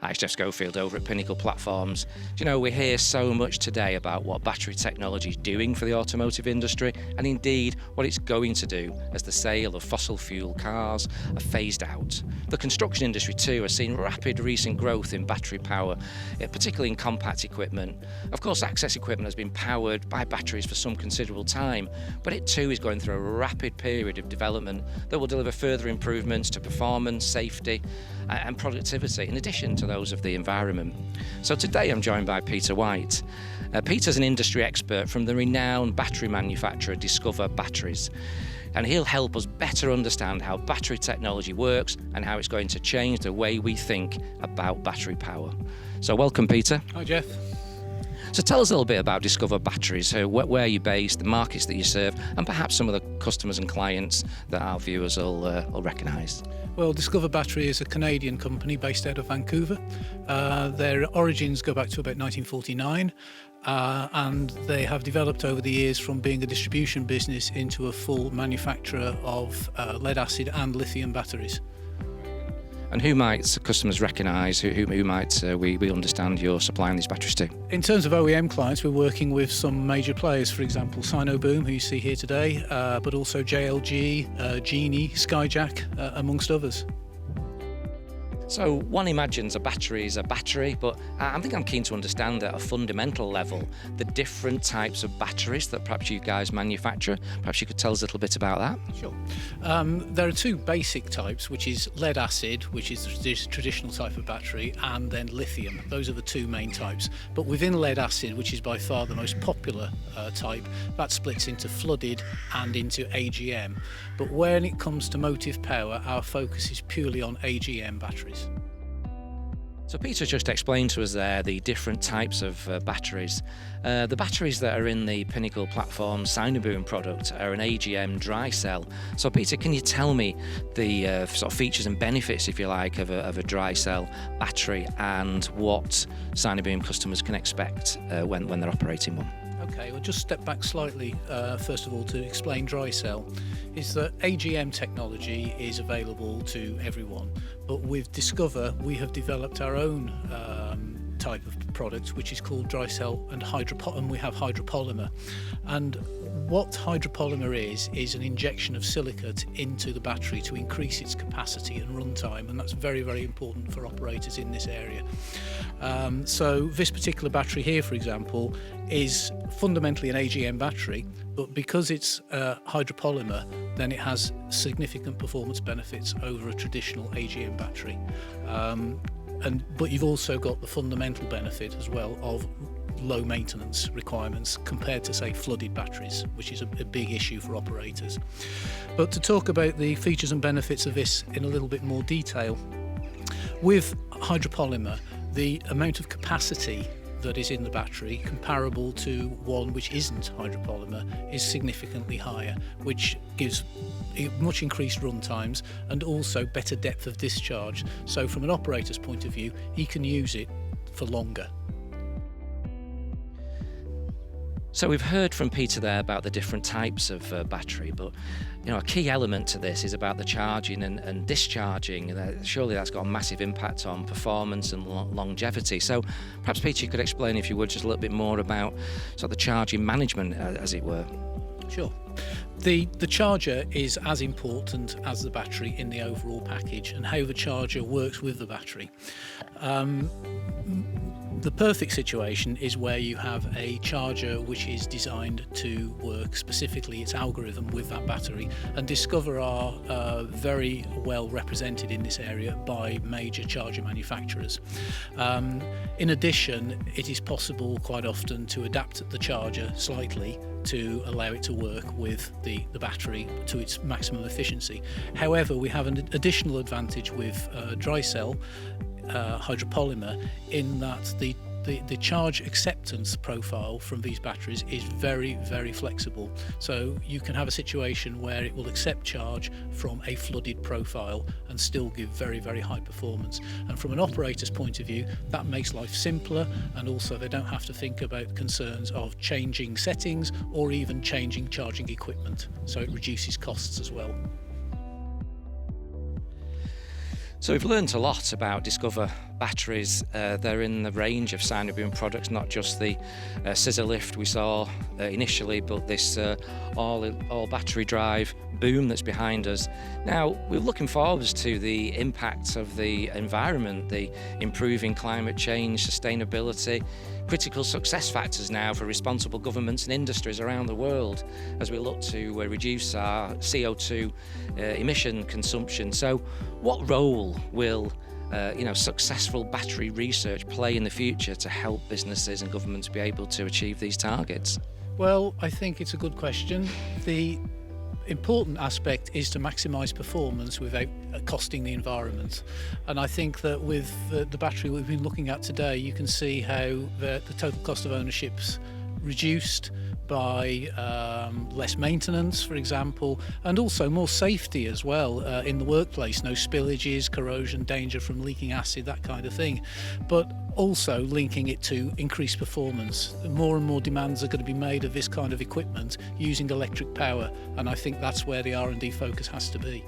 Hi, it's Jeff Schofield over at Pinnacle Platforms. Do you know, we hear so much today about what battery technology is doing for the automotive industry, and indeed what it's going to do as the sale of fossil fuel cars are phased out. The construction industry too has seen rapid recent growth in battery power, particularly in compact equipment. Of course, access equipment has been powered by batteries for some considerable time, but it too is going through a rapid period of development that will deliver further improvements to performance, safety and productivity, in addition to those of the environment. So today I'm joined by Peter White. Peter's an industry expert from the renowned battery manufacturer Discover Batteries, and he'll help us better understand how battery technology works and how it's going to change the way we think about battery power. So welcome, Peter. Hi, Jeff. So tell us a little bit about Discover Batteries, where you're based, the markets that you serve, and perhaps some of the customers and clients that our viewers will recognise. Well, Discover Battery is a Canadian company based out of Vancouver. Their origins go back to about 1949, and they have developed over the years from being a distribution business into a full manufacturer of lead acid and lithium batteries. And who might customers recognise, who might we understand you're supplying these batteries to? In terms of OEM clients, we're working with some major players, for example, SINOBOOM, who you see here today, but also JLG, Genie, Skyjack, amongst others. So one imagines a battery is a battery, but I think I'm keen to understand at a fundamental level the different types of batteries that perhaps you guys manufacture. Perhaps you could tell us a little bit about that. Sure. There are two basic types, which is lead acid, which is the traditional type of battery, and then lithium. Those are the two main types. But within lead acid, which is by far the most popular type, that splits into flooded and into AGM. But when it comes to motive power, our focus is purely on AGM batteries. So Peter just explained to us there the different types of batteries. The batteries that are in the Pinnacle Platforms SINOBOOM product are an AGM dry cell. So Peter, can you tell me the sort of features and benefits, if you like, of a dry cell battery, and what SINOBOOM customers can expect when they're operating one? Okay, we'll just step back slightly, first of all, to explain dry cell. Is that AGM technology is available to everyone, but with Discover we have developed our own type of product, which is called dry cell and we have hydropolymer. And what hydropolymer is an injection of silicate into the battery to increase its capacity and runtime, and that's very, very important for operators in this area. So this particular battery here, for example, is fundamentally an AGM battery, but because it's hydropolymer, then it has significant performance benefits over a traditional AGM battery. But you've also got the fundamental benefit as well of low maintenance requirements compared to, say, flooded batteries, which is a big issue for operators. But to talk about the features and benefits of this in a little bit more detail, with hydropolymer, the amount of capacity that is in the battery, comparable to one which isn't hydropolymer, is significantly higher, which gives much increased run times and also better depth of discharge. So from an operator's point of view, he can use it for longer. So we've heard from Peter there about the different types of battery, but you know, a key element to this is about the charging and discharging. Surely that's got a massive impact on performance and longevity. So perhaps Peter, you could explain, if you would, just a little bit more about sort of the charging management, as it were. Sure. The charger is as important as the battery in the overall package, and how the charger works with the battery. The perfect situation is where you have a charger which is designed to work specifically its algorithm with that battery, and Discover are very well represented in this area by major charger manufacturers. In addition, it is possible quite often to adapt the charger slightly to allow it to work with the battery to its maximum efficiency. However, we have an additional advantage with dry cell hydropolymer, in that the charge acceptance profile from these batteries is very, very flexible. So you can have a situation where it will accept charge from a flooded profile and still give very, very high performance. And from an operator's point of view, that makes life simpler, and also they don't have to think about concerns of changing settings or even changing charging equipment. So it reduces costs as well. So we've learned a lot about Discover batteries. They're in the range of SINOBOOM products, not just the scissor lift we saw initially, but this all battery drive boom that's behind us. Now we're looking forward to the impacts of the environment, the improving climate change, sustainability, critical success factors now for responsible governments and industries around the world as we look to reduce our CO2 emission consumption. So what role will successful battery research play in the future to help businesses and governments be able to achieve these targets? Well, I think it's a good question. The important aspect is to maximise performance without costing the environment, and I think that with the battery we've been looking at today, you can see how the total cost of ownership's reduced by less maintenance, for example, and also more safety as well in the workplace. No spillages, corrosion, danger from leaking acid, that kind of thing. But also linking it to increased performance. More and more demands are going to be made of this kind of equipment using electric power, and I think that's where the R&D focus has to be.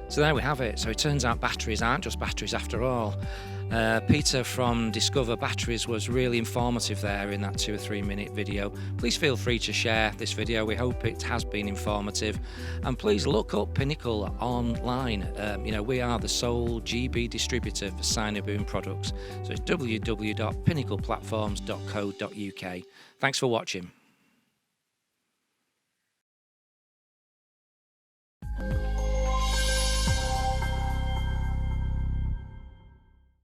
So there we have it. So it turns out batteries aren't just batteries after all. Peter from Discover Batteries was really informative there in that 2 or 3 minute video. Please feel free to share this video. We hope it has been informative, and please look up Pinnacle online. We are the sole GB distributor for SINOBOOM products, so it's www.pinnacleplatforms.co.uk. Thanks for watching.